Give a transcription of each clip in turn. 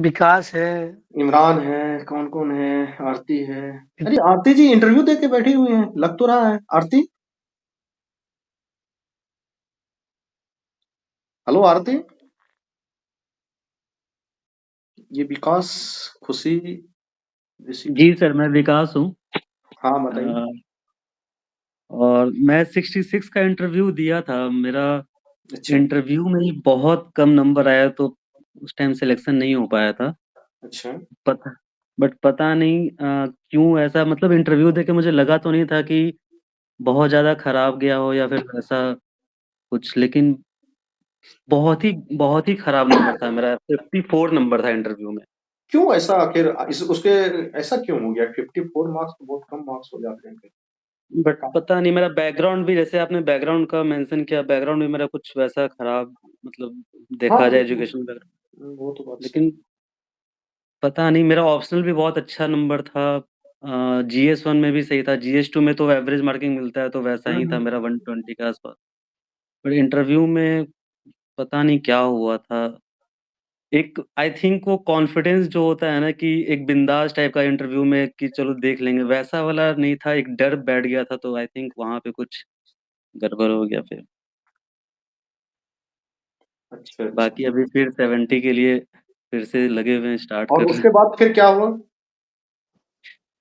विकास है। इमरान है, कौन कौन है? आरती है। अरे आरती जी इंटरव्यू दे के बैठी हुई हैं, लग तो रहा है। आरती, हेलो आरती। ये विकास, खुशी, ऋषि। जी सर, मैं विकास हूँ। हाँ अ, बताइए। और मैं 66 का इंटरव्यू दिया था। मेरा अच्छा। इंटरव्यू में ही बहुत कम नंबर आया, तो उस टाइम सिलेक्शन नहीं हो पाया था। अच्छा। पता बट पता नहीं क्यों ऐसा, मतलब इंटरव्यू देके मुझे लगा तो नहीं था कि बहुत ज़्यादा खराब गया हो या फिर ऐसा कुछ, लेकिन बहुत ही खराब नंबर था मेरा। 54 नंबर था इंटरव्यू में। क्यों ऐसा आखिर इस उसके ऐसा क्यों हो गया? 54 मार्क्स तो बहुत कम मार्क्स हो जाते हैं फिर। बट का- पता नहीं, मेरा बैकग्राउंड भी, जैसे आपने बैकग्राउंड का मेंशन किया, बैकग्राउंड भी मेरा कुछ वैसा खराब, मतलब हाँ देखा जाए एजुकेशन बैकग्राउंड। वो तो बात सही। लेकिन पता नहीं, मेरा ऑप्शनल भी बहुत अच्छा नंबर था। GS1 में भी सही था, GS2 में तो एवरेज मार्किंग मिलता है, तो वैसा ही था हम्म। मेरा 120 के आसपास। बट इंटरव्यू में पता नहीं क्या हुआ था। एक आई थिंक वो कॉन्फिडेंस जो होता है ना, कि एक बिंदास टाइप का इंटरव्यू में कि चलो देख लेंगे, वैसा वाला नहीं था। एक डर बैठ गया था, तो आई थिंक वहां पे कुछ गड़बड़ हो गया फिर। अच्छा अच्छा। बाकी अभी फिर 70 के लिए फिर से लगे हुए हैं, स्टार्ट और कर रहे उसके हैं। बाद फिर क्या हुआ?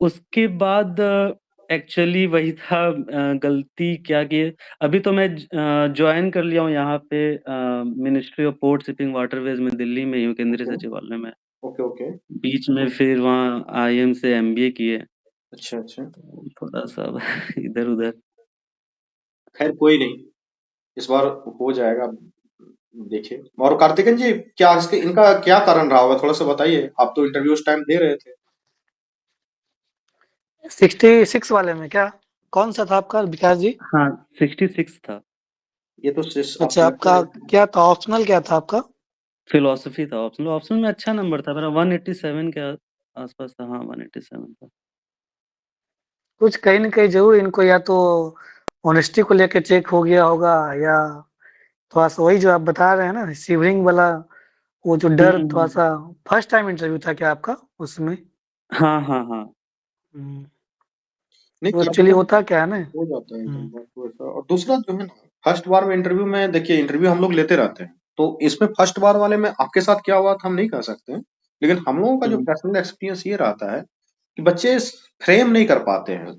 उसके बाद एक्चुअली वही था, गलती क्या की है। अभी तो मैं ज्वाइन कर लिया हूँ यहाँ पे, ministry of port shipping waterways में, दिल्ली में ही हूँ, केंद्रीय ओके सचिवालय में। Okay okay. बीच में फिर वहाँ IIM से MBA किए, अच्छा अच्छा। तो थोड़ा सा इधर उधर। खैर कोई नहीं, इस बार हो जाएगा। देखिए, और कार्तिकेयन जी, क्या इसके इनका क्या कारण रहा होगा, थोड़ा सा बताइए। आप तो इंटरव्यू उस टाइम दे रहे थे। 66 वाले में क्या? कौन सा था आपका विकास जी? हाँ, 66 था। ये तो आप अच्छा, सिलेक्टेड आपका हो। क्या था? ऑप्शनल क्या था आपका? फिलोसफी था ऑप्शनल। ऑप्शनल में अच्छा नंबर था मेरा, 187 के आसपास था। हाँ, 187 था। कुछ कहीं न कहीं ज़रूर इनको या तो ऑनेस्टी को लेके चेक हो गया होगा, या थोड़ा-सा वही जो आप बता रहे हैं ना शिवरिंग वाला, वो जो डर हम्म। थोड़ा-सा। फर्स्ट टाइम इंटरव्यू था क्या आपका उसमें? हाँ हाँ हाँ। हुँ, नहीं, वो क्या एक्चुअली बोला? होता क्या है ना। हो जाता है कई हुँ, बार तो ऐसा। और दूसरा जो है ना, फर्स्ट बार में इंटरव्यू में, देखिए इंटरव्यू हम लोग लेते रहते हैं, तो इसमें फर्स्ट बार वाले में आपके साथ क्या हुआ था हम नहीं कह सकते हैं। लेकिन हम लोगों का जो हम्म पर्सनल एक्सपीरियंस ये रहता है कि बच्चे फ्रेम नहीं कर पाते हैं।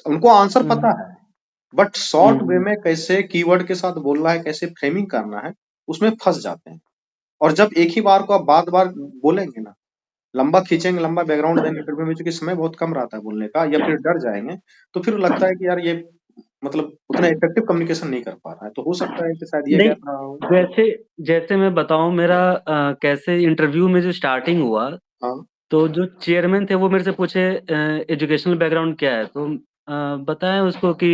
उनको आंसर हुँ, पता है, बट शॉर्ट वे हम्म में कैसे कीवर्ड के साथ बोलना है, कैसे फ्रेमिंग करना है, उसमें फंस जाते हैं। और जब एक ही बार को आप बार बार बोलेंगे ना, लंबा खींचेंगे, लंबा बैकग्राउंड देंगे इंटरव्यू में, चूंकि समय बहुत कम रहता है बोलने का, या फिर डर जाएंगे, तो फिर लगता है कि यार ये मतलब उतना इफेक्टिव कम्युनिकेशन नहीं कर पा रहा है। तो हो सकता है कि शायद ये नहीं, गैप रहा हो। जैसे जैसे मैं बताऊं, मेरा कैसे इंटरव्यू में जो स्टार्टिंग हुआ, हाँ। तो जो चेयरमैन थे वो मेरे से पूछे एजुकेशनल बैकग्राउंड क्या है, तो बताएं उसको कि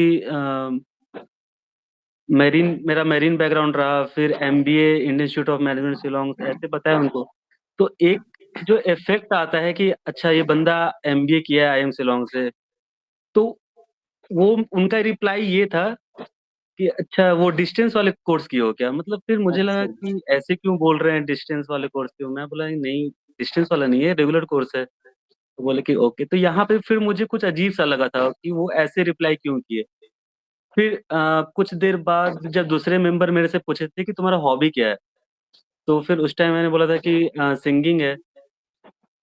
मेरा मेरीन बैकग्राउंड रहा, फिर MBA Indian institute of management Shillong से, ऐसे बताया उनको। तो एक जो इफेक्ट आता है कि अच्छा ये बंदा MBA किया है IIM शिलोंग से, तो वो उनका रिप्लाई ये था कि अच्छा वो डिस्टेंस वाले कोर्स की हो क्या। मतलब फिर मुझे लगा अच्छा कि ऐसे क्यों बोल रहे हैं, डिस्टेंस वाले कोर्स की हो। मैं बोला नहीं, डिस्टेंस वाला नहीं है, रेगुलर कोर्स है। तो बोले कि ओके। तो यहाँ पे फिर मुझे कुछ अजीब सा लगा था कि वो ऐसे रिप्लाई क्यों किए। फिर कुछ देर बाद जब दूसरे मेंबर मेरे से पूछे थे कि तुम्हारा हॉबी क्या है, तो फिर उस टाइम मैंने बोला था कि सिंगिंग है।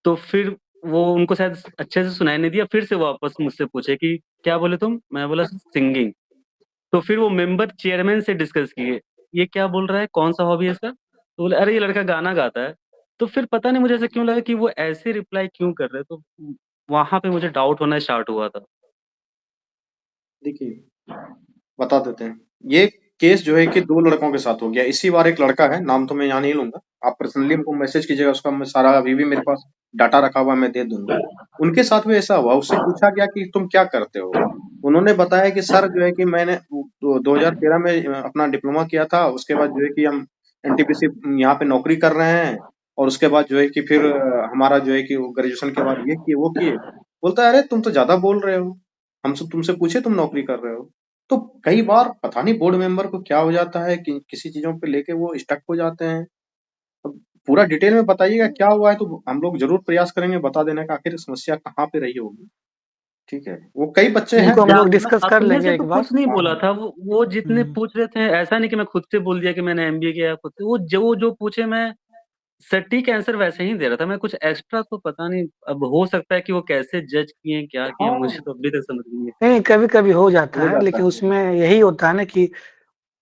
तो फिर वो उनको शायद अच्छे से सुनाई नहीं दिया, फिर से वापस मुझसे पूछे कि क्या बोले तुम। मैं बोला सिंगिंग। तो फिर वो मेंबर चेयरमैन से डिस्कस किए, ये क्या बोल रहा है, कौन सा हॉबी है इसका। तो बोले अरे ये लड़का गाना गाता है। तो फिर पता नहीं मुझे ऐसा क्यों लगा कि वो ऐसे रिप्लाई क्यों कर रहे हैं, तो वहां पे मुझे डाउट होना स्टार्ट हुआ था। देखिए, बता देते हैं। ये केस जो है कि दो लड़कों के साथ हो गया। इसी बार एक लड़का है, नाम तो मैं यहाँ नहीं लूंगा, आप पर्सनली हमको मैसेज कीजिएगा, उसका मैं सारा अभी भी मेरे पास डाटा रखा हुआ है, मैं दे दूंगा। उनके साथ भी ऐसा हुआ, उससे पूछा गया कि तुम क्या करते हो। उन्होंने बताया कि सर जो है कि मैंने 2013 में अपना डिप्लोमा किया था, उसके बाद जो है कि हम NTPC यहाँ पे नौकरी कर रहे हैं, और उसके बाद जो है कि फिर हमारा जो है कि ग्रेजुएशन के बाद ये किए वो किए। बोलता है अरे तुम तो ज्यादा बोल रहे हो, हमसे तुमसे पूछे तुम नौकरी कर रहे हो। तो कई बार पता नहीं बोर्ड मेंबर को क्या हो जाता है कि किसी चीजों पे लेके वो स्टक हो जाते हैं। अब पूरा डिटेल में बताइएगा क्या हुआ है, तो हम लोग जरूर प्रयास करेंगे बता देने का आखिर समस्या कहाँ पे रही होगी। ठीक है, वो कई बच्चे हैं इनको हम लोग जो डिस्कस कर अपने लेंगे से एक तो बार। कुछ नहीं हाँ बोला हाँ था, वो जितने हम्म, पूछ रहे थे, ऐसा नहीं कि मैं खुद से बोल दिया कि मैंने एमबीए किया खुद से, वो जो पूछे मैं सटीक आंसर वैसे ही दे रहा था, मैं कुछ एक्स्ट्रा तो पता नहीं, अब हो सकता है कि वो कैसे जज किए क्या किए, हाँ, मुझे तो अभी तक समझ नहीं है। नहीं कभी कभी हो जाता हो है, जाता लेकिन है। उसमें यही होता है ना कि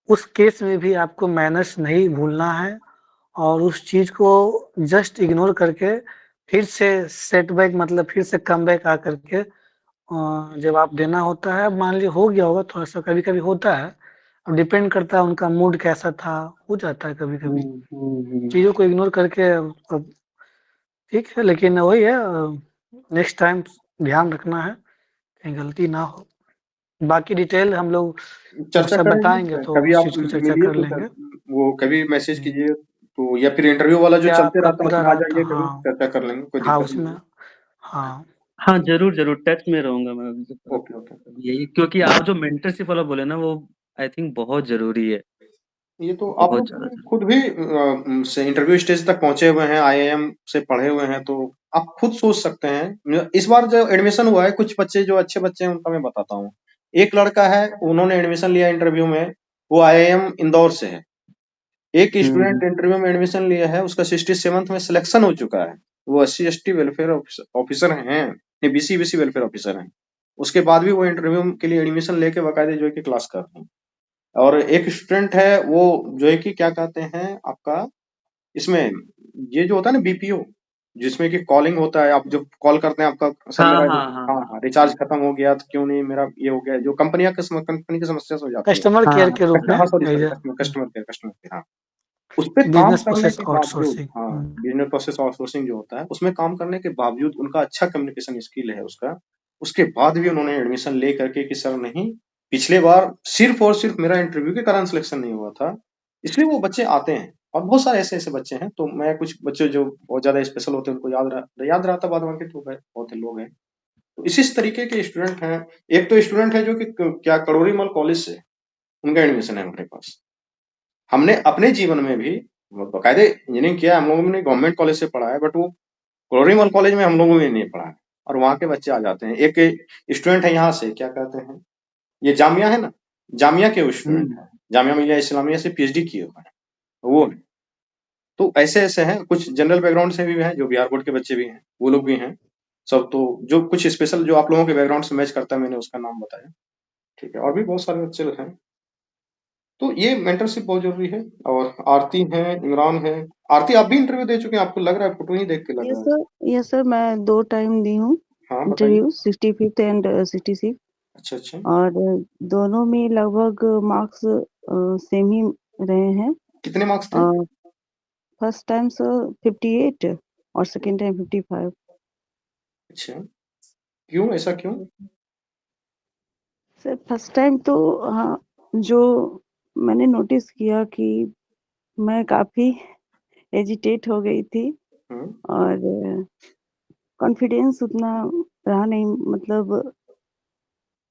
उस केस में भी आपको मैनर्स नहीं भूलना है और उस चीज को जस्ट इग्नोर करके फिर से सेटबैक मतलब फिर से कम बैक आ करके जब आप देना होता है, मान लीजिए हो गया होगा थोड़ा सा, कभी कभी होता है, अब डिपेंड करता है उनका मूड कैसा था, हो जाता है कभी कभी हम्म। चीज़ों को इग्नोर करके। अब ठीक है, लेकिन वही है, नेक्स्ट टाइम ध्यान रखना है कहीं गलती ना हो। बाकी डिटेल हम लोग जब चर्चा सब बताएंगे करेंगे, तो कभी उस आप चीज़ को चर्चा मिलिए कर तो लेंगे। वो कभी मैसेज हम्म, कीजिए तो, या फिर इंटरव्यू वाला जो क्या चलते आपका रहता है पूरा उसमें आ रहा था? जाइए, कभी हाँ चर्चा कर लेंगे, कोई हाँ दिक्कत नहीं उसमें, है। हाँ हाँ जरूर जरूर टच में रहूंगा मैं अभी से पूरा। Okay okay. यही क्योंकि आप जो मेंटरशिप वाला बोले ना, वो आई थिंक बहुत जरूरी है, ये तो आप बहुत लोग ज्यादा जरूरी। खुद भी से इंटरव्यू स्टेज तक पहुंचे हुए हैं, आईआईएम से पढ़े हुए हैं, तो आप खुद सोच सकते हैं। इस बार जो एडमिशन हुआ है, कुछ बच्चे जो अच्छे बच्चे हैं उनका मैं बताता हूँ। एक लड़का है, उन्होंने एडमिशन लिया इंटरव्यू में, वो आईआईएम इंदौर से है। एक हम्म स्टूडेंट इंटरव्यू में एडमिशन लिया है, उसका 67th में सिलेक्शन हो चुका है। वो SC ST वेलफेयर ऑफिसर हैं, नहीं BC वेलफेयर ऑफिसर हैं। उसके बाद भी वो इंटरव्यू के लिए एडमिशन लेके बाकायदे जो है कि क्लास कर रहे हैं। और एक स्टूडेंट है, वो जो है कि क्या कहते हैं आपका, इसमें ये जो होता है ना BPO, जिसमें कि कॉलिंग होता है, आप जब कॉल करते हैं आपका सर हाँ मेरा हाँ हाँ हाँ हाँ हाँ रिचार्ज खत्म हो गया तो क्यों नहीं, मेरा ये हो गया, जो कंपनी की समस्या से हो जाती है। कस्टमर केयर हाँ के रूप में हाँ sorry sorry, as customer care हाँ। उस पे काम बिजनेस करने प्रोसेस के बावजूद, आउटसोर्सिंग। हाँ, बिजनेस प्रोसेस आउटसोर्सिंग जो होता है उसमें काम करने के बावजूद, उनका अच्छा कम्युनिकेशन स्किल है उसका, उसके बाद भी उन्होंने एडमिशन ले करके कि सर नहीं, पिछले बार सिर्फ और सिर्फ मेरा इंटरव्यू के कारण सिलेक्शन नहीं हुआ था, इसलिए वो बच्चे आते हैं। और बहुत सारे ऐसे ऐसे बच्चे हैं, तो मैं कुछ बच्चे जो बहुत ज्यादा स्पेशल होते हैं उनको याद रहता बाद बाकी, तो बहुत लोग हैं। तो इसी तरीके के स्टूडेंट हैं। एक तो स्टूडेंट है जो कि क्या कड़ोरीमल कॉलेज से, उनका एडमिशन है हमारे पास। हमने अपने जीवन में भी बाकायदे इंजीनियरिंग किया है, हम लोगों ने गवर्नमेंट कॉलेज से पढ़ा है, बट वो ग्लोरीमल कॉलेज में हम लोगों ने नहीं पढ़ा है, और वहाँ के बच्चे आ जाते हैं। एक स्टूडेंट है यहाँ से, क्या कहते हैं, ये जामिया है ना, जामिया के स्टूडेंट हम्म। है, जामिया मिलिया इस्लामिया से PhD किए हुए हैं वो हैं। तो ऐसे ऐसे हैं, कुछ जनरल बैकग्राउंड से भी हैं, जो बिहार बोर्ड के बच्चे भी हैं, वो लोग भी हैं सब। तो जो कुछ स्पेशल जो आप लोगों के बैकग्राउंड से मैच करता है, मैंने उसका नाम बताया। ठीक है, और भी बहुत सारे बच्चे हैं। तो ये मेंटरशिप बहुत जरूरी है। और आरती है, इमरान है। आरती आप भी इंटरव्यू दे चुके हैं, आपको लग रहा है, फोटो ही देख के लग रहा है। यस सर, मैं 2 टाइम दी हूँ हाँ बताइए। इंटरव्यू, 65th एंड 66, अच्छा अच्छा। और दोनों में लगभग मार्क्स सेम ही रहे हैं। कितने मार्क्स थे? फर्स्ट टाइम सर 58 और सेकेंड टाइम 55। अच्छा, क्यों, ऐसा क्यों? सर फर्स्ट टाइम तो हाँ, जो मैंने नोटिस किया कि मैं काफ़ी एजिटेट हो गई थी हम्म और कॉन्फिडेंस उतना रहा नहीं, मतलब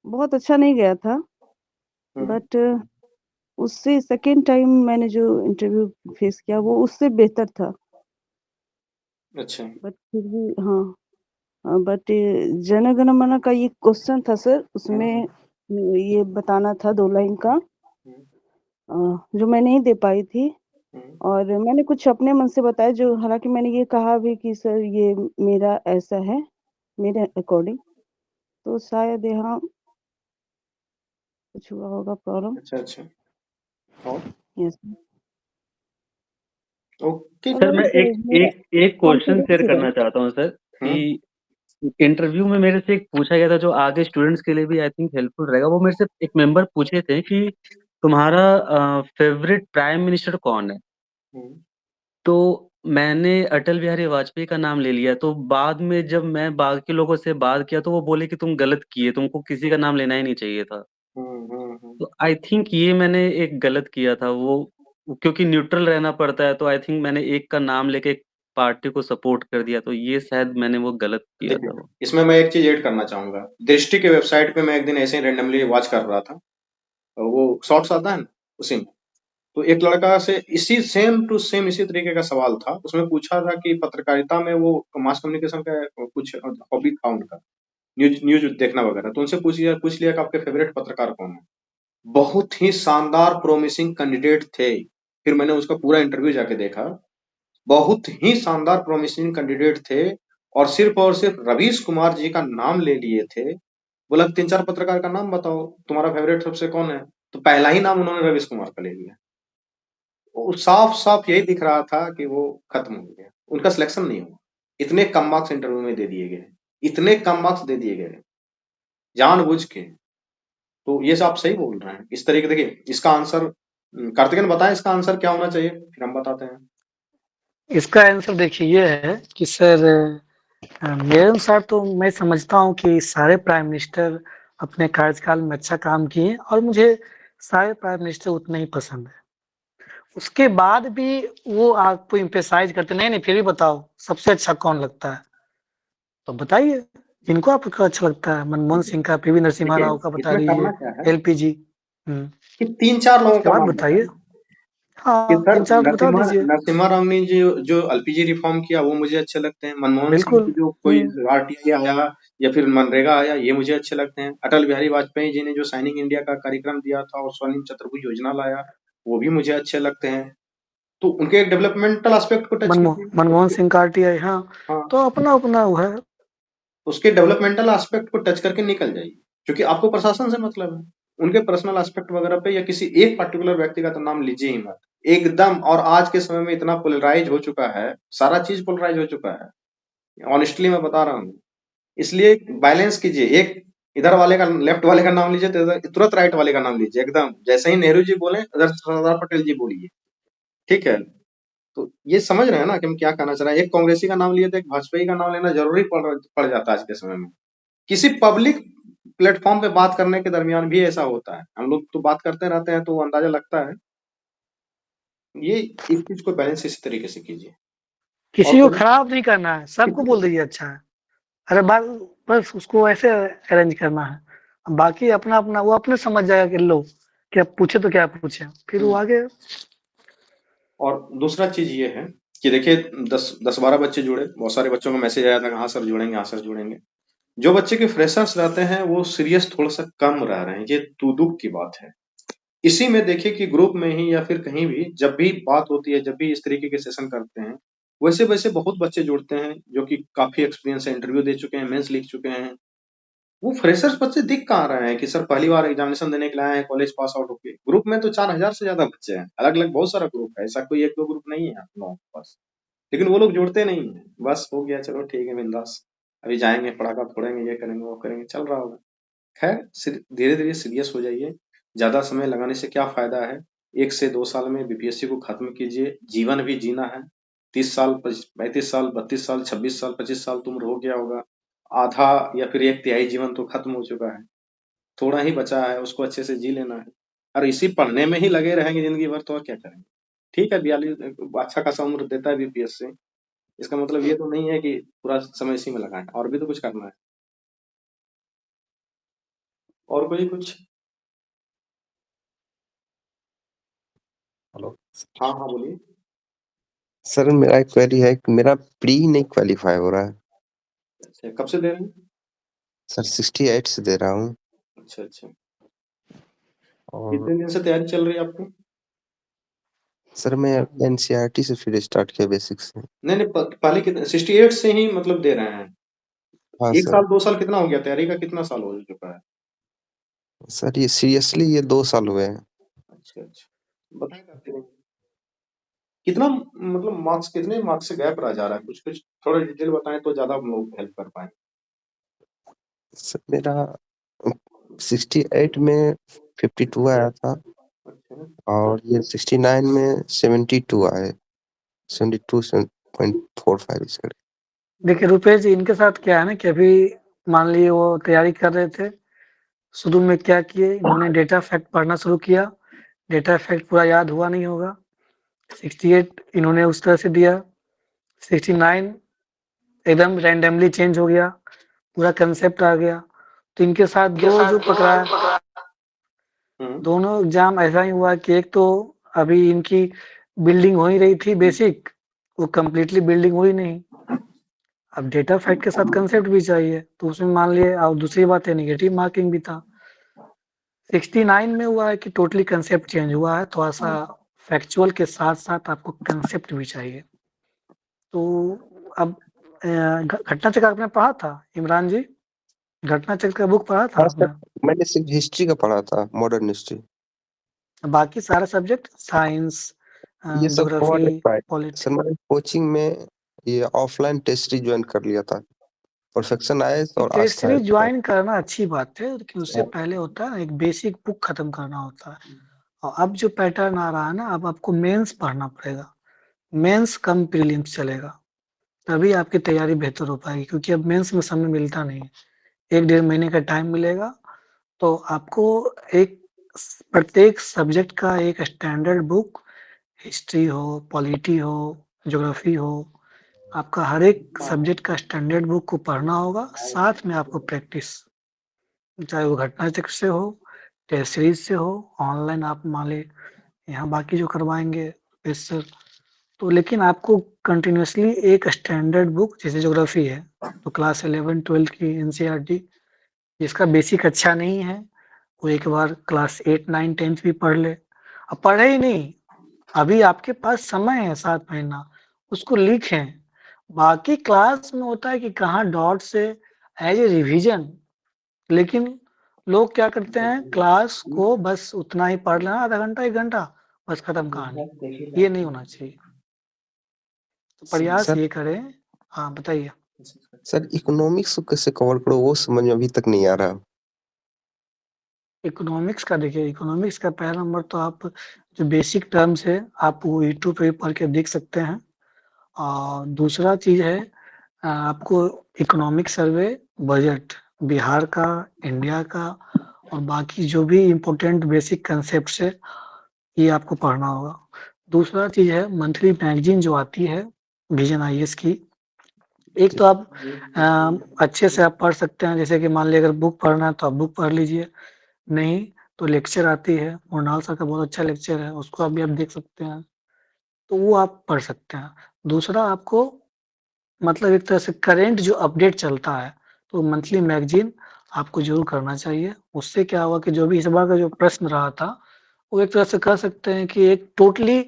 बहुत अच्छा नहीं गया था। हम्म बट उससे सेकेंड टाइम मैंने जो इंटरव्यू फेस किया वो उससे बेहतर था। अच्छा बट फिर भी हाँ, बट जन गण मन का ये क्वेश्चन था सर, उसमें ये बताना था 2 लाइन का, हम्म जो मैं नहीं दे पाई थी। हम्म और मैंने कुछ अपने मन से बताया, जो हालांकि मैंने ये कहा भी कि सर ये मेरा ऐसा है, मेरे अकॉर्डिंग, तो शायद यहाँ कुछ हुआ होगा प्रॉब्लम। अच्छा अच्छा। और यस ओके। और सर वही मैं सर एक मेरा एक एक क्वेश्चन कॉन्फिडेंस शेयर ही करना रहा। चाहता हूँ सर, हम्म कि इंटरव्यू में मेरे से एक पूछा गया था जो आगे स्टूडेंट्स के लिए भी आई थिंक हेल्पफुल रहेगा। वो मेरे से एक मेंबर पूछे थे कि तुम्हारा फेवरेट प्राइम मिनिस्टर कौन है। हम्म तो मैंने अटल बिहारी वाजपेयी का नाम ले लिया। तो बाद में जब मैं बाकी लोगों से बात किया तो वो बोले कि तुम गलत किए, तुमको किसी का नाम लेना ही नहीं चाहिए था। हम्म। तो आई थिंक ये मैंने एक गलत किया था, वो क्योंकि न्यूट्रल रहना पड़ता है, तो आई थिंक मैंने एक का नाम लेके एक पार्टी को सपोर्ट कर दिया, तो ये शायद मैंने वो गलत किया देखिए, था वो। इसमें मैं एक चीज ऐड करना चाहूंगा। दृष्टि के वेबसाइट पे मैं एक दिन ऐसे ही रेंडमली वॉच कर रहा था, और वो शॉर्ट्स आता है ना, उसी में तो एक लड़का से इसी सेम टू सेम इसी तरीके का सवाल था, उसमें पूछा था कि पत्रकारिता में वो मास कम्युनिकेशन का कुछ हॉबी था उनका, न्यूज देखना वगैरह, तो उनसे पूछ लिया कि आपके फेवरेट पत्रकार कौन है। बहुत ही शानदार प्रोमिसिंग कैंडिडेट थे, फिर मैंने उसका पूरा इंटरव्यू जाके देखा, बहुत ही शानदार प्रोमिसिंग कैंडिडेट थे, और सिर्फ रवीश कुमार जी का नाम ले लिए थे। बोला 3-4 पत्रकार का नाम बताओ, तुम्हारा फेवरेट सबसे कौन है, तो पहला ही नाम उन्होंने रवीश कुमार का ले लिया। वो साफ यही दिख रहा था कि वो खत्म हो गया, उनका सिलेक्शन नहीं हुआ। इतने कम मार्क्स इंटरव्यू में दे दिए गए, इतने कम मार्क्स दे दिए गए जानबूझ के। तो ये सब आप सही बोल रहे हैं। इस तरीके देखिए, इसका आंसर कार्तिकेयन बताएं, इसका आंसर क्या होना चाहिए, फिर हम बताते हैं। इसका आंसर देखिए ये है कि सर मेरे अनुसार तो मैं समझता हूँ कि सारे प्राइम मिनिस्टर अपने कार्यकाल में अच्छा काम किए, और मुझे सारे प्राइम मिनिस्टर उतने ही पसंद है। उसके बाद भी वो आपको इम्फेसाइज करते नहीं फिर भी बताओ सबसे अच्छा कौन लगता है, तो बताइए जिनको आपको अच्छा लगता है। मनमोहन सिंह का, पीवी नरसिम्हा देखिए राव का बता इसमें करना दीजिए, क्या है एलपीजी। कि 3-4 लोगों उसके का बाद नाम बताइए। बताएं कि हाँ, सर 3-4 तो बता दीजिए। नरसिम्हा राव ने जो एलपीजी रिफॉर्म किया वो मुझे अच्छे लगते हैं। मनमोहन सिंह बिल्कुल। की जो कोई आरटीआई आया या फिर मनरेगा आया, ये मुझे अच्छे लगते हैं। अटल बिहारी वाजपेयी जी ने जो साइनिंग इंडिया का कार्यक्रम दिया था और स्वर्णिम चतुर्भुज योजना लाया, वो भी मुझे अच्छे लगते हैं। तो उनके एक डेवलपमेंटल एस्पेक्ट को टच कीजिए। मनमोहन सिंह का आरटीआई, हाँ, हाँ, तो अपना वो है। उसके डेवलपमेंटल एस्पेक्ट को टच करके निकल जाइए, क्योंकि आपको प्रशासन से मतलब है। उनके पर्सनल एस्पेक्ट वगैरह पे या किसी एक पर्टिकुलर व्यक्ति का तो नाम लीजिए ही मत एकदम। और आज के समय में इतना पोलराइज हो चुका है, सारा चीज पोलराइज हो चुका है, ऑनेस्टली मैं बता रहा हूँ। इसलिए बैलेंस कीजिए, एक इधर वाले का, लेफ्ट वाले का नाम लीजिए तो तुरंत राइट वाले का नाम लीजिए एकदम। जैसे ही नेहरू जी बोले उधर सरदार पटेल जी बोलिए, ठीक है। तो ये समझ रहे हैं ना कि हम क्या कहना चाह रहे हैं। एक कांग्रेसी का नाम लिए तो एक भाजपाई का नाम लेना जरूरी पड़ जाता है आज के समय में। किसी पब्लिक प्लेटफॉर्म पे बात करने के दरमियान भी ऐसा होता है। हम लोग तो बात करते रहते हैं तो अंदाजा लगता है। ये इस चीज को बैलेंस इसी तरीके से कीजिए। किसी और को कोई खराब नहीं करना है, सबको बोल दीजिए अच्छा है। अरे बस उसको ऐसे अरेंज करना है। बाकी अपना अपना वो अपने समझ जाएगा कि लो क्या पूछे तो क्या पूछे, फिर वो आगे। और दूसरा चीज ये है कि देखिए 10-12 बच्चे जुड़े, बहुत सारे बच्चों का मैसेज आया था कि हाँ सर जुड़ेंगे, हाँ सर जुड़ेंगे। जो बच्चे के फ्रेशर्स रहते हैं वो सीरियस थोड़ा सा कम रह रहे हैं, ये दुख की बात है। इसी में देखिए कि ग्रुप में ही या फिर कहीं भी जब भी बात होती है, जब भी इस तरीके के सेशन करते हैं, वैसे वैसे बहुत बच्चे जुड़ते हैं जो कि काफी एक्सपीरियंस है, इंटरव्यू दे चुके हैं, मेंस लिख चुके हैं। वो फ्रेशर्स बच्चे दिख कहाँ रहे हैं कि सर पहली बार एग्जामिनेशन देने के लिए आए हैं, कॉलेज पास आउट होके। ग्रुप में तो 4000 से ज्यादा बच्चे हैं, अलग अलग बहुत सारा ग्रुप है, ऐसा कोई 1-2 ग्रुप नहीं है आप लोगों के पास। लेकिन वो लोग जुड़ते नहीं है, बस हो गया चलो ठीक है बिंदास, अभी जाएंगे पटाखा फोड़ेंगे, ये करेंगे वो करेंगे, चल रहा होगा। खैर धीरे धीरे सीरियस हो जाइए, ज्यादा समय लगाने से क्या फायदा है। 1 से 2 साल में बीपीएससी को खत्म कीजिए, जीवन भी जीना है। 30 साल 35 साल 32 साल 26 साल 25 साल तुम हो गया होगा, आधा या फिर 1/3 जीवन तो खत्म हो चुका है। थोड़ा ही बचा है, उसको अच्छे से जी लेना है। और इसी पढ़ने में ही लगे रहेंगे जिंदगी भर तो और क्या करेंगे। ठीक है 42 अच्छा खासा उम्र देता है बीपीएससी, इसका मतलब ये तो नहीं है कि पूरा समय इसी में लगाएं, और भी तो कुछ करना है। और कोई कुछ? हेलो हाँ हाँ बोलिए। सर, मेरा एक क्वेरी है कि मेरा प्री नहीं क्वालिफाई हो रहा है अच्छा कब से दे रहे हैं? सर। 68 से दे रहा हूँ। अच्छा अच्छा, और कितने दिन से तैयारी चल रही है आपकी? सर मैं एनसीईआरटी से फिर स्टार्ट किया, बेसिक से। नहीं नहीं, पहले कितने 68 से ही मतलब दे रहे हैं? हाँ 1 साल सर। 2 साल कितना हो गया, तैयारी का कितना साल हो चुका है? सर ये सीरियसली ये 2 साल हुए हैं। अच्छा अच्छा, बताएं करते हैं। कितना मतलब मार्क्स, कितने मार्क्स से गैप रह जा रहा है, कुछ कुछ थोड़ा डिटेल बताएं तो ज्यादा हम लोग हेल्प कर पाए। सर मेरा 68 में 52 आया था, अच्छा और ये 69 में 72 आए, 72.45 इसका। देखिए रुपेश जी, इनके साथ क्या है ना कि अभी मान लिए वो तैयारी कर रहे थे, शुरू में क्या किए इन्होंने डेटा फैक्ट पढ़ना शुरू किया, डेटा फैक्ट पूरा याद हुआ नहीं होगा। 68 इन्होंने उस तरह से दिया, 69 एकदम रैंडमली चेंज हो गया, पूरा कंसेप्ट आ गया। तो इनके साथ दो जो पकड़ा है, दोनों एग्जाम ऐसा ही हुआ कि एक तो अभी इनकी बिल्डिंग हो ही रही थी बेसिक, वो कंप्लीटली बिल्डिंग हुई नहीं। अब डेटा फैक्ट के साथ कंसेप्ट भी चाहिए, तो उसमें मान लिए, और दूसरी बात है नेगेटिव मार्किंग भी था। 69 में हुआ है कि टोटली कंसेप्ट चेंज हुआ है, थोड़ा सा फैक्चुअल के साथ साथ आपको कंसेप्ट भी चाहिए। तो अब घटना चक्र आपने पढ़ा था इमरान जी? घटना चक्र का बुक पढ़ा था हाँ आपने? सर, मैंने सिर्फ हिस्ट्री का पढ़ा था, मॉडर्न हिस्ट्री। बाकी सारा सब्जेक्ट साइंस, ये सब कवर नहीं ज्योग्राफी, पाए पॉलिटी? सर। मैंने कोचिंग में ये ऑफलाइन टेस्ट ही ज्वाइन कर लिया था। परफेक्शन आए और टेस्ट आस्था है सीरीज सर। ज्वाइन करना अच्छी बात है, लेकिन उससे हाँ, पहले होता है एक बेसिक बुक खत्म करना होता है। और अब जो पैटर्न आ रहा है ना, अब आपको मेंस पढ़ना पड़ेगा। मेंस कम प्रीलिम्स चलेगा, तभी आपकी तैयारी बेहतर हो पाएगी, क्योंकि अब मेंस में समय मिलता नहीं है। 1 डेढ़ महीने का टाइम मिलेगा, तो आपको एक प्रत्येक सब्जेक्ट का एक स्टैंडर्ड बुक, हिस्ट्री हो, पॉलिटी हो, ज्योग्राफी हो, आपका हर एक सब्जेक्ट का स्टैंडर्ड बुक को पढ़ना होगा, साथ में आपको प्रैक्टिस, चाहे वो घटना चक्र से हो, टेस्ट सीरीज से हो, ऑनलाइन आप मान ले यहाँ बाकी जो करवाएंगे इससे। तो लेकिन आपको कंटिन्यूअसली एक स्टैंडर्ड बुक, जैसे ज्योग्राफी है तो क्लास 11-12 की एनसीईआरटी, जिसका बेसिक अच्छा नहीं है वो एक बार क्लास 8, 9, 10 भी पढ़ ले। अब पढ़े ही नहीं, अभी आपके पास समय है 7 महीना, उसको लिखें। बाकी क्लास में होता है कि कहाँ डॉट से एज ए रिवीजन, लेकिन लोग क्या करते हैं, क्लास को बस उतना ही पढ़ लेना, आधा घंटा 1 घंटा, बस खत्म कहानी। ये नहीं होना चाहिए, तो प्रयास सर ये करें। हाँ बताइए। सर इकोनॉमिक्स को कैसे कवर करो, वो समझ में अभी तक नहीं आ रहा। इकोनॉमिक्स का देखिए, इकोनॉमिक्स का पहला नंबर तो आप जो बेसिक टर्म्स है आप वो यूट्यूब पे पढ़ के देख सकते हैं। और दूसरा चीज है, आपको इकोनॉमिक सर्वे, बजट बिहार का, इंडिया का, और बाकी जो भी इम्पोर्टेंट बेसिक कंसेप्ट है ये आपको पढ़ना होगा। दूसरा चीज है मंथली मैगजीन जो आती है विजन आईएएस की, एक तो आप अच्छे से आप पढ़ सकते हैं, जैसे कि मान लीजिए अगर बुक पढ़ना है तो आप बुक पढ़ लीजिए, नहीं तो लेक्चर आती है, मृणाल सर का बहुत अच्छा लेक्चर है, उसको अभी आप देख सकते हैं, तो वो आप पढ़ सकते हैं। दूसरा आपको मतलब एक तरह से करेंट जो अपडेट चलता है, तो मंथली मैगजीन आपको ज़रूर करना चाहिए। उससे क्या हुआ कि जो भी इस बार का जो प्रश्न रहा था, वो एक तरह से कह सकते हैं कि एक टोटली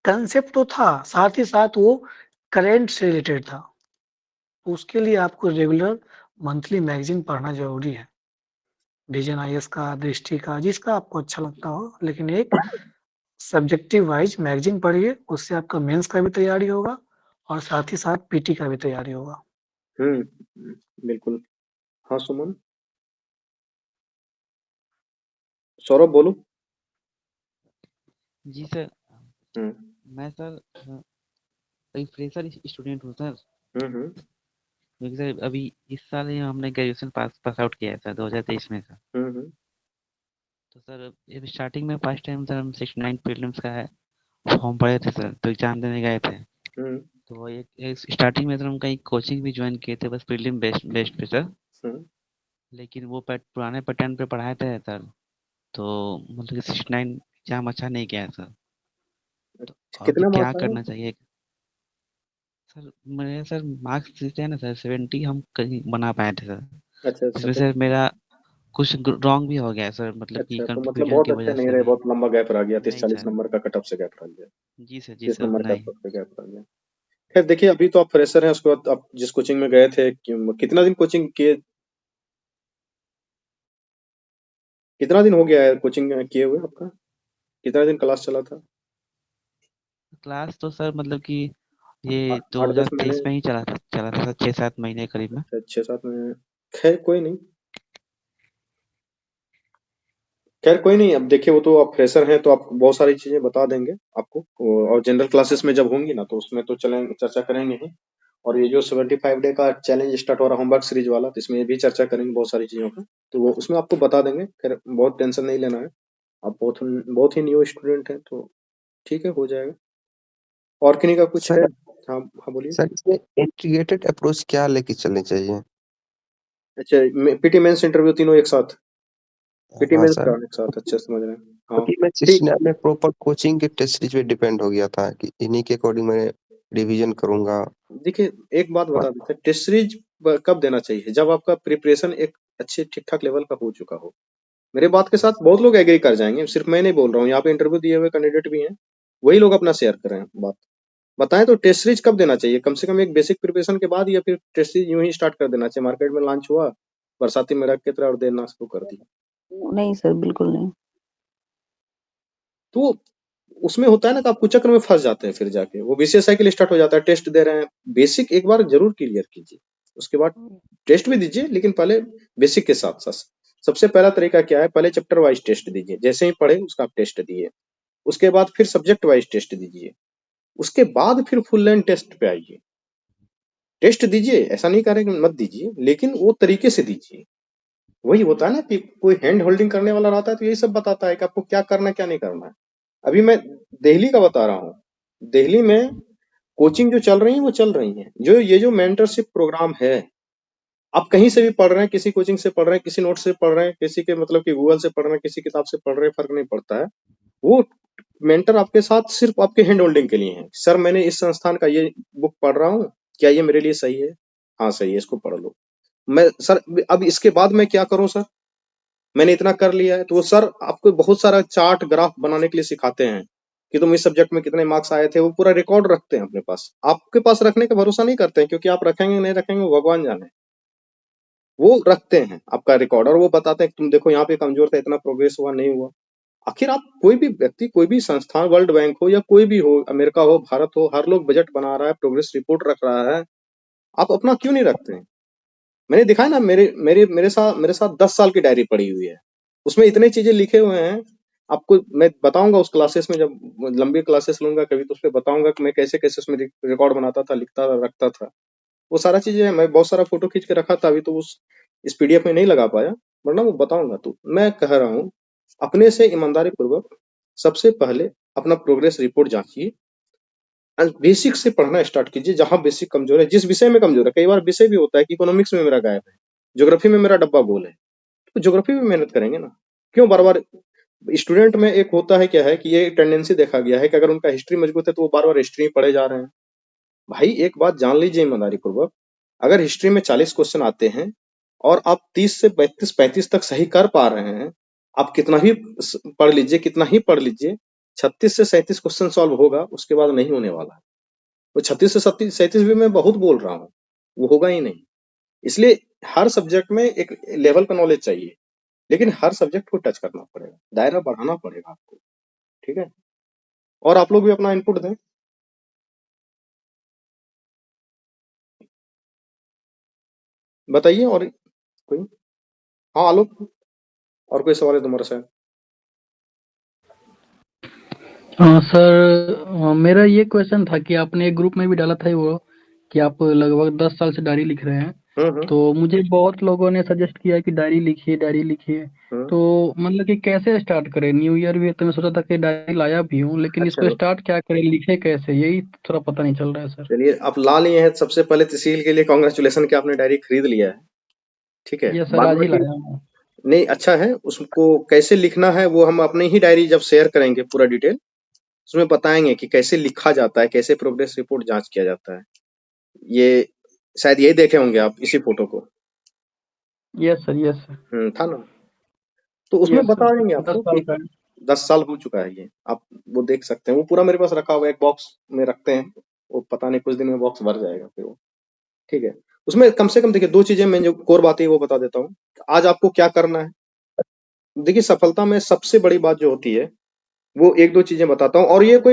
कांसेप्ट तो था, साथ ही साथ वो करेंट से रिलेटेड था। तो उसके लिए आपको रेगुलर मंथली मैगजीन पढ़ना ज़रूरी है। विजन आईएएस का, दृष्टि का, जिसका आपको अच्छा लगता हो, लेकिन एक सब्जेक्टिव वाइज मैगजीन पढ़िए, उससे आपका मेंस का भी तैयारी होगा और साथ ही साथ पीटी का भी तैयारी होगा। बिल्कुल। हाँ सुमन, सौरभ बोलो। जी सर। हम्म मैं सर एक फ्रेशर स्टूडेंट हूँ सर, हम्म क्योंकि सर अभी इस साल ही हमने ग्रेजुएशन पास आउट किया है सर 2023 में सर। हम्म तो सर ये स्टार्टिंग में फर्स्ट टाइम सर हम 69 प्रीलिम्स का है फॉर्म भरे थे सर, तो एग्जाम देने गए थे। हम्म तो एक स्टार्टिंग में सर हम कहीं कोचिंग भी ज्वाइन किए थे बस प्रीलिम बेस्ड पे सर, हम्म लेकिन वो पुराने पैटर्न पे पढ़ाए थे सर, तो मतलब कि 69 एग्जाम अच्छा नहीं गया है सर। तो अभी कितना क्या मार्क्स आया? करना चाहिए सर? मेरे सर मार्क्स देते हैं ना सर 70 हम कहीं बना पाए थे सर, अच्छा अच्छा जिसमें तो सर मेरा कुछ रॉन्ग भी हो गया सर, मतलब कि अच्छा तो मतलब कंफ्यूजन बहुत की अच्छे वजह नहीं से रहे, भी। बहुत लंबा गैप रह गया, तीस नहीं 40 सर। नंबर का कट ऑफ से गैप रह गया, जी 30 सर नंबर का नहीं। कट ऑफ से गैप रह गया। खैर देखिए, अभी तो आप फ्रेशर हैं, उसके बाद आप जिस कोचिंग में गए थे कितना दिन कोचिंग किए, कितना दिन हो गया है कोचिंग किए हुए आपका, कितना दिन क्लास चला था? क्लास तो सर मतलब कि ये 8-10 महीने? 2023 में ही चला था सर 6-7 महीने करीब में। अच्छा 6-7 महीने। खैर कोई नहीं, खैर कोई नहीं, अब देखिए वो तो आप फ्रेशर हैं तो आप बहुत सारी चीजें बता देंगे आपको, और जनरल क्लासेस में जब होंगी ना तो उसमें तो चलेंगे, चर्चा करेंगे ही। और ये जो 75 डे का चैलेंज स्टार्ट हो रहा है होमवर्क सीरीज वाला, तो इसमें भी चर्चा करेंगे बहुत सारी चीजों का, तो वो उसमें आपको बता देंगे। खैर बहुत टेंशन नहीं लेना है, आप बहुत बहुत ही न्यू स्टूडेंट हैं, तो ठीक है, हो जाएगा। और किन्हीं का कुछ है? सर हाँ हाँ बोलिए। सर इसमें इंटीग्रेटेड अप्रोच क्या लेके चलनी चाहिए? अच्छा, पीटी मेंस इंटरव्यू तीनों एक साथ? पीटी हाँ मेंस सर, कराने के साथ, अच्छा समझ रहे हैं। हाँ क्योंकि मैं ठीक, 69 में प्रॉपर कोचिंग के टेस्ट सीरीज पे डिपेंड हो गया था कि इन्हीं के अकॉर्डिंग मैं रिवीजन करूंगा। देखिए एक बात बता देते हैं, टेस्ट सीरीज कब देना चाहिए? जब आपका प्रिपरेशन एक अच्छे ठीक ठाक लेवल का हो चुका हो। मेरे बात के साथ बहुत लोग एग्री कर जाएंगे, सिर्फ मैं नहीं बोल रहा हूँ, यहाँ पे इंटरव्यू दिए हुए कैंडिडेट भी हैं, वही लोग अपना शेयर कर रहे हैं बात। बताएं तो टेस्ट सीरीज कब देना चाहिए? कम से कम एक बेसिक प्रिपरेशन के बाद, या फिर टेस्ट सीरीज यूं ही स्टार्ट कर देना चाहिए? मार्केट में लॉन्च हुआ, बरसाती में रख के तरह और देना शुरू कर दिया। नहीं सर, बिल्कुल नहीं। तो उसमें होता है ना कि आप कुचक्र में फंस जाते हैं, फिर जाके वो विशेष साइकिल स्टार्ट हो जाता है। टेस्ट दे रहे हैं, बेसिक एक बार जरूर क्लियर कीजिए, उसके बाद टेस्ट भी दीजिए, लेकिन पहले बेसिक के साथ साथ सबसे पहला तरीका क्या है, पहले चैप्टर वाइज टेस्ट दीजिए। जैसे ही पढ़े उसका आप टेस्ट दिए, उसके बाद फिर सब्जेक्ट वाइज टेस्ट दीजिए, उसके बाद फिर फुल लेंथ टेस्ट पे आइए। टेस्ट दीजिए, ऐसा नहीं करें कि मत दीजिए, लेकिन वो तरीके से दीजिए। वही होता है ना कि कोई हैंड होल्डिंग करने वाला रहता है तो यही सब बताता है कि आपको क्या करना है क्या नहीं करना है। अभी मैं दिल्ली का बता रहा हूँ, दिल्ली में कोचिंग जो चल रही है वो चल रही है। जो ये जो मेंटरशिप प्रोग्राम है, आप कहीं से भी पढ़ रहे हैं, किसी कोचिंग से पढ़ रहे हैं, किसी नोट से पढ़ रहे हैं, किसी के मतलब कि गूगल से पढ़ रहे हैं, किसी किताब से पढ़ रहे हैं, फर्क नहीं पड़ता है। वो मेंटर आपके साथ सिर्फ आपके हैंड होल्डिंग के लिए है। सर मैंने इस संस्थान का ये बुक पढ़ रहा हूँ, क्या ये मेरे लिए सही है? हाँ सही है, इसको पढ़ लो। मैं सर अब इसके बाद मैं क्या करूं सर? मैंने इतना कर लिया है। तो वो सर आपको बहुत सारा चार्ट ग्राफ बनाने के लिए सिखाते हैं कि तुम इस सब्जेक्ट में कितने मार्क्स आए थे, वो पूरा रिकॉर्ड रखते हैं अपने पास। आपके पास रखने का भरोसा नहीं करते हैं, क्योंकि आप रखेंगे नहीं रखेंगे वो भगवान जाने। वो रखते हैं आपका रिकॉर्ड और वो बताते हैं कि तुम देखो यहाँ पे कमजोर था, इतना प्रोग्रेस हुआ नहीं हुआ। आखिर आप कोई भी व्यक्ति, कोई भी संस्थान, वर्ल्ड बैंक हो या कोई भी हो, अमेरिका हो, भारत हो, हर लोग बजट बना रहा है, प्रोग्रेस रिपोर्ट रख रहा है, आप अपना क्यों नहीं रखते हैं? मैंने दिखाया ना, मेरे साथ 10 साल की डायरी पड़ी हुई है, उसमें इतनी चीजें लिखे हुए हैं। आपको मैं बताऊंगा उस क्लासेस में, जब लंबी क्लासेस लूंगा कभी, तो उसमें बताऊंगा कि मैं कैसे कैसे उसमें रिकॉर्ड बनाता था, लिखता था, रखता था। वो सारा चीजें मैं बहुत सारा फोटो खींच के रखा था, अभी तो उस इस पीडीएफ में नहीं लगा पाया, वरना वो बताऊंगा। तो मैं कह रहा हूँ, अपने से ईमानदारी पूर्वक सबसे पहले अपना प्रोग्रेस रिपोर्ट जांचिए, बेसिक से पढ़ना स्टार्ट कीजिए। जहां बेसिक कमजोर है, जिस विषय में कमजोर है, कई बार विषय भी होता है कि इकोनॉमिक्स में मेरा गायब है, ज्योग्राफी में मेरा डब्बा गोल है, तो ज्योग्राफी में मेहनत करेंगे ना। क्यों बार बार? स्टूडेंट में एक होता है, क्या है कि ये टेंडेंसी देखा गया है कि अगर उनका हिस्ट्री मजबूत है तो वो बार बार हिस्ट्री पढ़े जा रहे हैं। भाई एक बात जान लीजिए ईमानदारी पूर्वक, अगर हिस्ट्री में 40 क्वेश्चन आते हैं और आप 30 से 35 तक सही कर पा रहे हैं, आप कितना ही पढ़ लीजिए, कितना ही पढ़ लीजिए, 36 से 37 क्वेश्चन सॉल्व होगा, उसके बाद नहीं होने वाला है। तो 36 से 37 भी मैं बहुत बोल रहा हूँ, वो होगा ही नहीं। इसलिए हर सब्जेक्ट में एक लेवल का नॉलेज चाहिए, लेकिन हर सब्जेक्ट को टच करना पड़ेगा, दायरा बढ़ाना पड़ेगा आपको। ठीक है, और आप लोग भी अपना इनपुट दें। बताइए और कोई। हाँ आलोक, और कोई सवाल है तुम्हारे साथ? हाँ सर, मेरा ये क्वेश्चन था कि आपने एक ग्रुप में भी डाला था वो कि आप लगभग 10 साल से डायरी लिख रहे हैं, हम्म। तो मुझे बहुत लोगों ने सजेस्ट किया कि डायरी लिखिए डायरी लिखिए। हम्म। तो मतलब कि कैसे स्टार्ट करें? न्यू ईयर भी है, तो मैं सोचा था कि डायरी लाया भी हूँ, लेकिन अच्छा इसको स्टार्ट क्या करें, लिखे कैसे, यही थोड़ा पता नहीं चल रहा है सर। चलिए, आप ला लिए हैं, सबसे पहले तहसील के लिए कांग्रेचुलेसन कि आपने डायरी खरीद लिया है। ठीक है, ये सर बाद आज ही बाकी लाया हूँ। नहीं, अच्छा है। उसको कैसे लिखना है वो हम अपनी ही डायरी जब शेयर करेंगे पूरा डिटेल, उसमें बताएंगे कि कैसे लिखा जाता है, कैसे प्रोग्रेस रिपोर्ट जांच किया जाता है। ये शायद यही देखे होंगे आप इसी फोटो को। यस सर, यस सर, था ना? तो उसमें यस बता सर। देंगे 10 आपको साल कि का है। 10 साल हो चुका है ये, आप वो देख सकते हैं। वो पूरा मेरे पास रखा हुआ है, एक बॉक्स में रखते हैं, वो पता नहीं कुछ दिन में बॉक्स भर जाएगा फिर वो। ठीक है, उसमें कम से कम देखिए 2 चीजें मैं जो कोर बात है वो बता देता हूँ। आज आपको क्या करना है? देखिए, सफलता में सबसे बड़ी बात जो होती है वो 1-2 चीजें बताता हूँ, और ये कोई